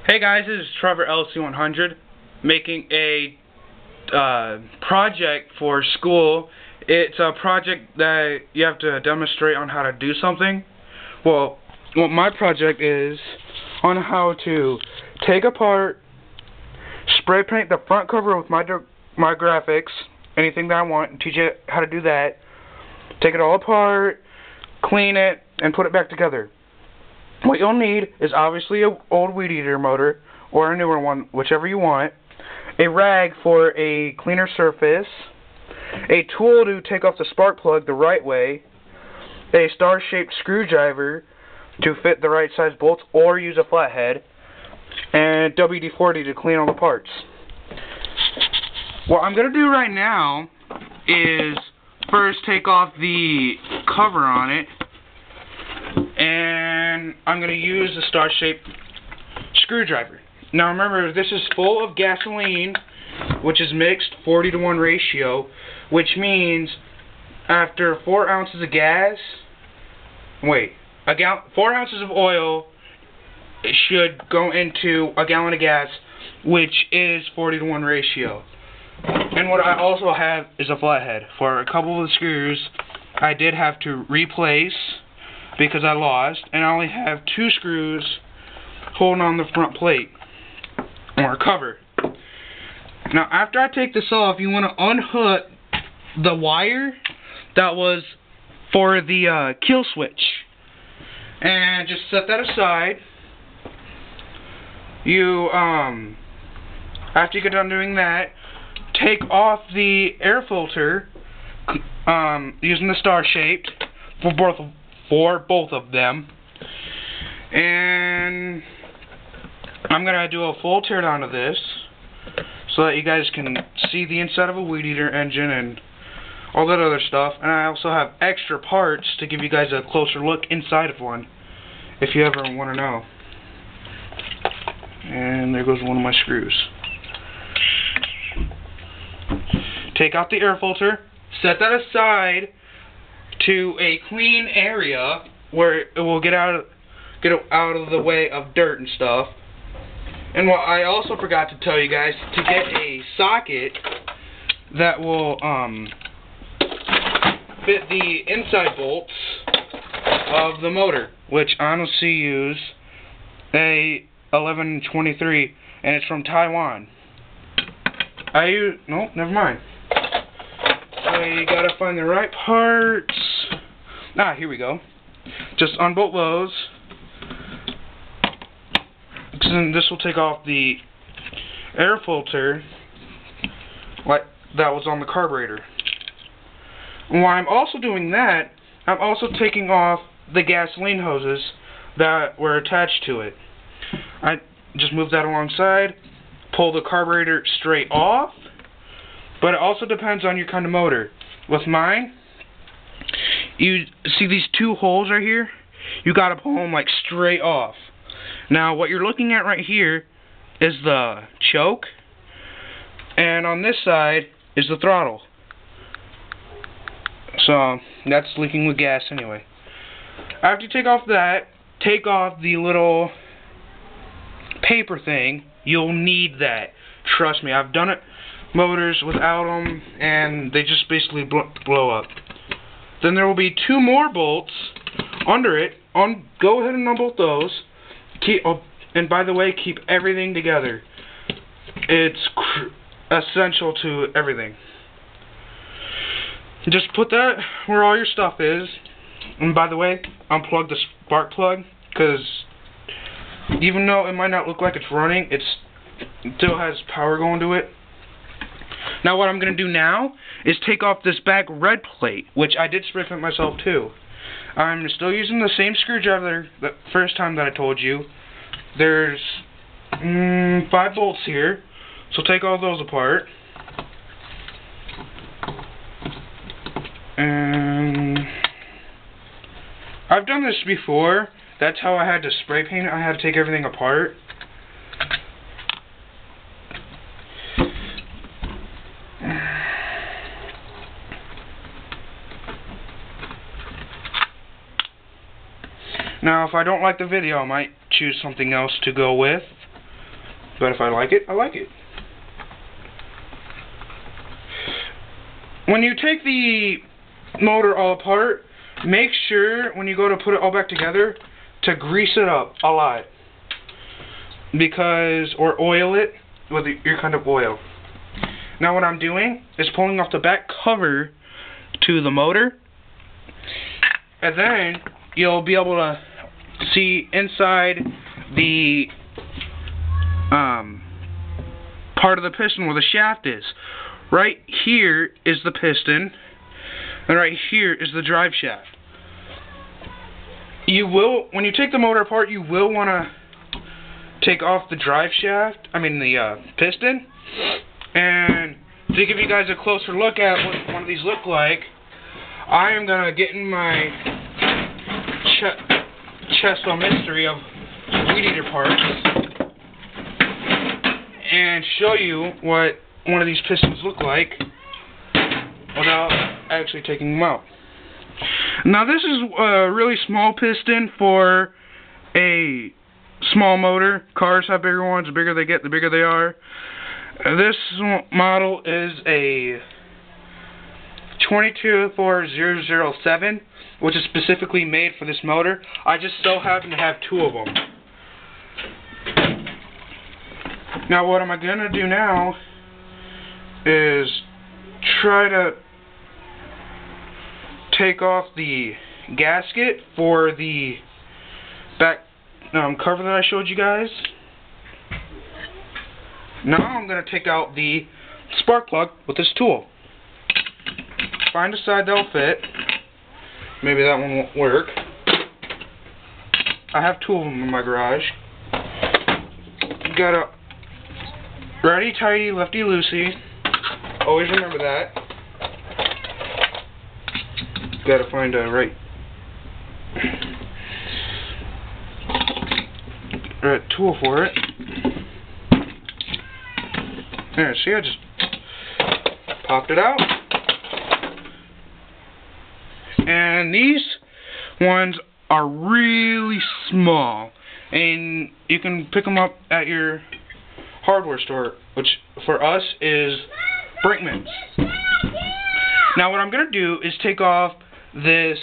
Hey guys, this is Trevor LC100 making a project for school. It's a project that you have to demonstrate on how to do something. Well, what my project is on how to take apart, spray paint the front cover with my graphics, anything that I want, and teach you how to do that. Take it all apart, clean it, and put it back together. What you'll need is obviously an old weed eater motor, or a newer one, whichever you want, a rag for a cleaner surface, a tool to take off the spark plug the right way, a star-shaped screwdriver to fit the right size bolts or use a flathead, and WD-40 to clean all the parts. What I'm going to do right now is first take off the cover on it, and I'm going to use the star-shaped screwdriver. Now remember, this is full of gasoline, which is mixed 40-to-1 ratio, which means after 4 ounces of gas, 4 ounces of oil should go into a gallon of gas, which is 40-to-1 ratio. And what I also have is a flathead. For a couple of the screws, I did have to replace because I lost, and I only have 2 screws holding on the front plate or cover. Now after I take this off, you want to unhook the wire that was for the kill switch, and just set that aside. You after you get done doing that, take off the air filter using the star-shaped for both of them, and I'm gonna do a full teardown of this so that you guys can see the inside of a weed eater engine and all that other stuff. And I also have extra parts to give you guys a closer look inside of one if you ever want to know. And there goes one of my screws. Take out the air filter, set that aside to a clean area where it will get out of the way of dirt and stuff. And what I also forgot to tell you guys, to get a socket that will fit the inside bolts of the motor, which I honestly use a 1123, and it's from Taiwan. No, never mind. You gotta find the right parts. Here we go. Just unbolt those. And this will take off the air filter like that was on the carburetor. And while I'm also doing that, I'm also taking off the gasoline hoses that were attached to it. I just move that alongside, pull the carburetor straight off, but it also depends on your kind of motor. With mine, you see these 2 holes right here? You gotta pull them like straight off. Now what you're looking at right here is the choke, and on this side is the throttle. So that's leaking with gas anyway. After you take off that, take off the little paper thing. You'll need that. Trust me, I've done it motors without them, and they just basically blow up. Then there will be 2 more bolts under it. Go ahead and unbolt those. And by the way, keep everything together. It's essential to everything. Just put that where all your stuff is. And by the way, unplug the spark plug, because even though it might not look like it's running, it still has power going to it. Now what I'm going to do now is take off this back red plate, which I did spray paint myself too. I'm still using the same screwdriver the first time that I told you. There's 5 bolts here, so take all those apart. And I've done this before. That's how I had to spray paint it. I had to take everything apart. Now, if I don't like the video, I might choose something else to go with. But if I like it, I like it. When you take the motor all apart, make sure when you go to put it all back together to grease it up a lot. Or oil it with your kind of oil. Now what I'm doing is pulling off the back cover to the motor, and then you'll be able to see inside the part of the piston where the shaft is. Right here is the piston, and right here is the drive shaft. When you take the motor apart, you will want to take off the drive shaft, the piston. And to give you guys a closer look at what one of these look like, I am going to get in my chest of mystery of weed eater parts and show you what one of these pistons look like without actually taking them out. Now this is a really small piston for a small motor. Cars have bigger ones. The bigger they get, the bigger they are. This model is a 22407, which is specifically made for this motor. I just so happen to have two of them. Now what am I going to do now is try to take off the gasket for the back cover that I showed you guys. Now I'm going to take out the spark plug with this tool. Find a side that'll fit. Maybe that one won't work. I have two of them in my garage. You gotta righty tighty, lefty loosey. Always remember that. Gotta find a right tool for it. There, see, I just popped it out. And these ones are really small, and you can pick them up at your hardware store, which for us is Brinkman's. Now what I'm going to do is take off this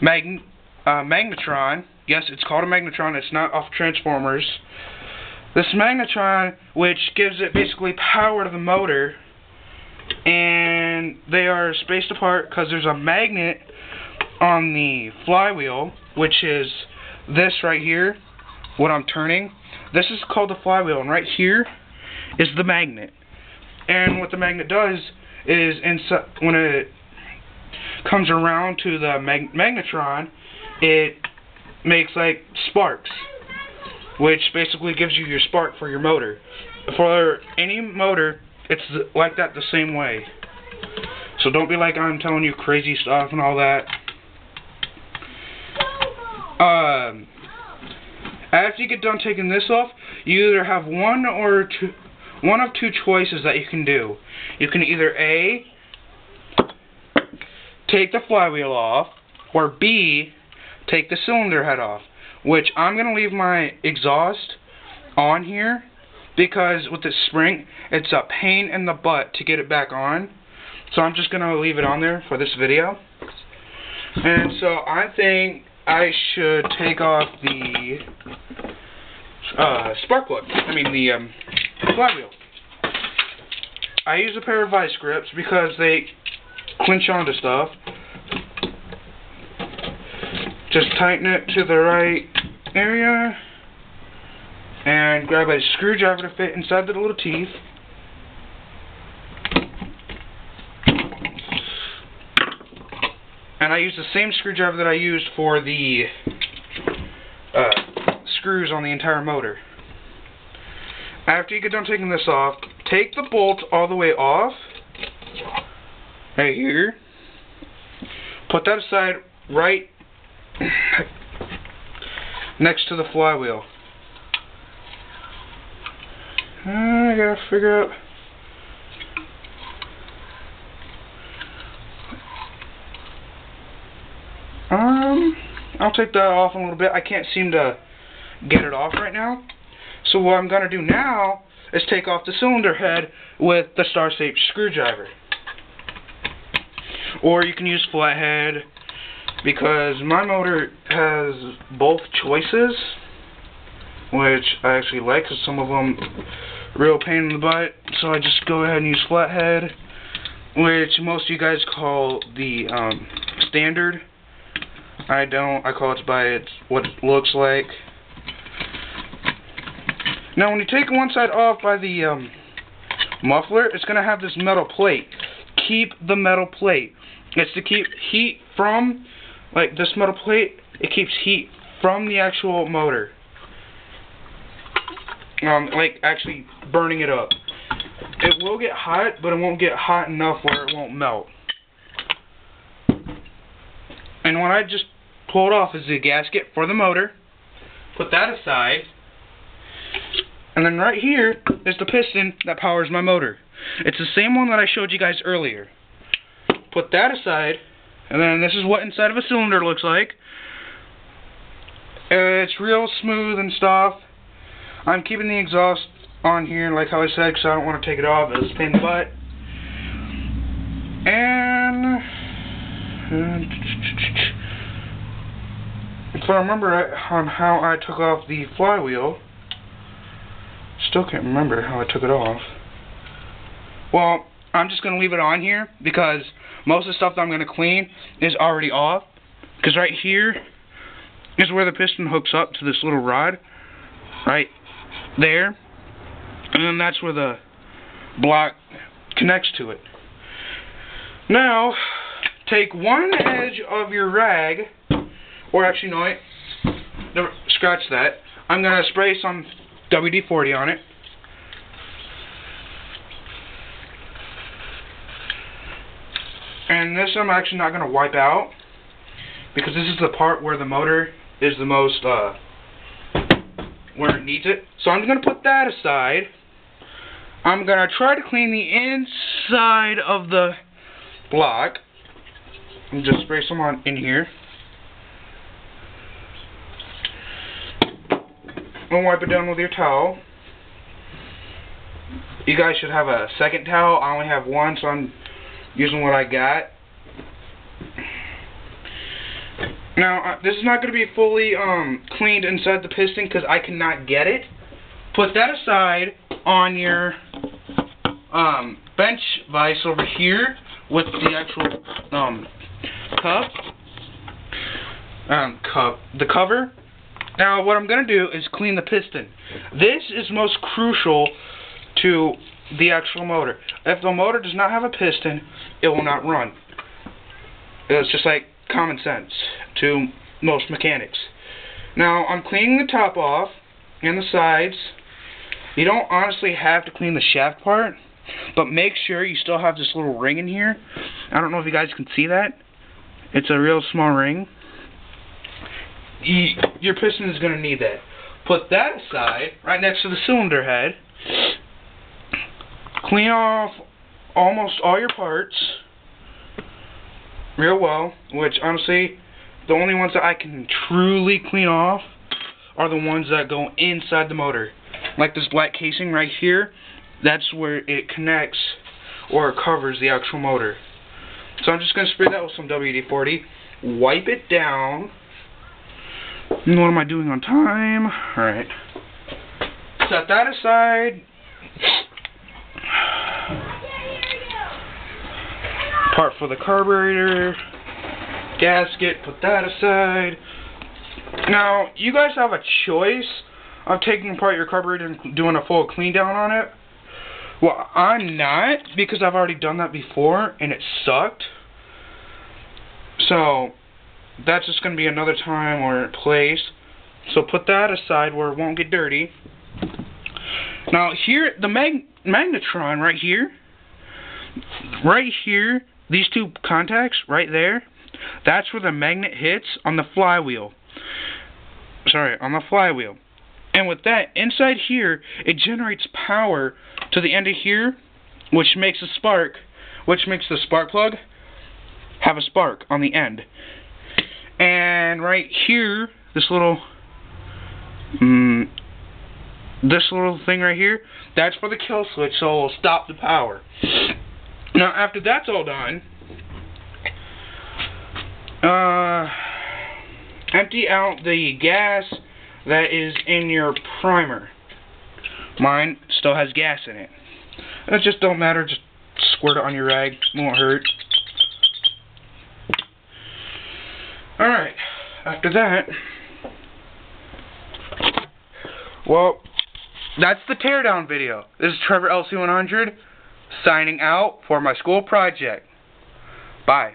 magnetron. Yes, it's called a magnetron. It's not off Transformers. This magnetron, which gives it basically power to the motor, and they are spaced apart because there's a magnet on the flywheel, which is this right here, what I'm turning. This is called the flywheel, and right here is the magnet. And what the magnet does is, when it comes around to the magnetron, it makes like sparks, which basically gives you your spark for your motor. For any motor, it's like that the same way. So don't be like I'm telling you crazy stuff and all that. After you get done taking this off, you either have one of two choices that you can do. You can either A, take the flywheel off, or B, take the cylinder head off. Which I'm going to leave my exhaust on here, because with this spring, it's a pain in the butt to get it back on. So I'm just going to leave it on there for this video. And so I think I should take off the spark plug. The flywheel. I use a pair of vice grips because they clinch onto stuff. Just tighten it to the right area and grab a screwdriver to fit inside the little teeth. And I use the same screwdriver that I used for the screws on the entire motor. After you get done taking this off, take the bolt all the way off, right here. Put that aside right next to the flywheel. I gotta figure out. I'll take that off in a little bit. I can't seem to get it off right now. So what I'm going to do now is take off the cylinder head with the Star-shaped screwdriver. Or you can use flathead, because my motor has both choices, which I actually like, because some of them real pain in the butt. So I just go ahead and use flathead, which most of you guys call the standard. I don't. I call it by what it looks like. Now when you take one side off by the muffler, it's going to have this metal plate. Keep the metal plate. It's to keep heat from, like this metal plate, it keeps heat from the actual motor. Like actually burning it up. It will get hot, but it won't get hot enough where it won't melt. And what I just pulled off is the gasket for the motor. Put that aside. And then right here is the piston that powers my motor. It's the same one that I showed you guys earlier. Put that aside, and then this is what inside of a cylinder looks like. It's real smooth and stuff. I'm keeping the exhaust on here, like how I said, because I don't want to take it off. It's a pain in the butt. And if I remember on how I took off the flywheel, still can't remember how I took it off. Well, I'm just going to leave it on here because most of the stuff that I'm going to clean is already off. Because right here is where the piston hooks up to this little rod. Right there. And then that's where the block connects to it. Now, take one edge of your rag, or actually no, never scratch that. I'm going to spray some WD-40 on it. And this I'm actually not going to wipe out, because this is the part where the motor is the most, where it needs it. So I'm going to put that aside. I'm going to try to clean the inside of the block. And just spray some on in here. And wipe it down with your towel. You guys should have a second towel. I only have one, so I'm using what I got. Now, this is not going to be fully cleaned inside the piston because I cannot get it. Put that aside on your bench vise over here with the actual the cover. Now, what I'm going to do is clean the piston. This is most crucial to the actual motor. If the motor does not have a piston, it will not run. It's just like common sense to most mechanics. Now, I'm cleaning the top off and the sides. You don't honestly have to clean the shaft part, but make sure you still have this little ring in here. I don't know if you guys can see that. It's a real small ring. Your piston is going to need that. Put that aside, right next to the cylinder head. Clean off almost all your parts real well, which honestly, the only ones that I can truly clean off are the ones that go inside the motor. Like this black casing right here, that's where it connects or covers the actual motor. So I'm just going to spray that with some WD-40, wipe it down. And what am I doing on time? Alright. Set that aside. Part for the carburetor. Gasket, put that aside. Now, you guys have a choice of taking apart your carburetor and doing a full clean down on it. Well, I'm not, because I've already done that before and it sucked. So that's just going to be another time or place. So put that aside where it won't get dirty. Now here, the magnetron right here, these two contacts right there, that's where the magnet hits on the flywheel. Sorry, on the flywheel. And with that, inside here, it generates power to the end of here, which makes a spark, which makes the spark plug have a spark on the end. And right here, this little this little thing right here, that's for the kill switch, so it'll stop the power. Now, after that's all done, empty out the gas that is in your primer. Mine still has gas in it. It just don't matter, just squirt it on your rag, it won't hurt. Alright, after that, well, that's the teardown video. This is Trevor LC100 signing out for my school project. Bye.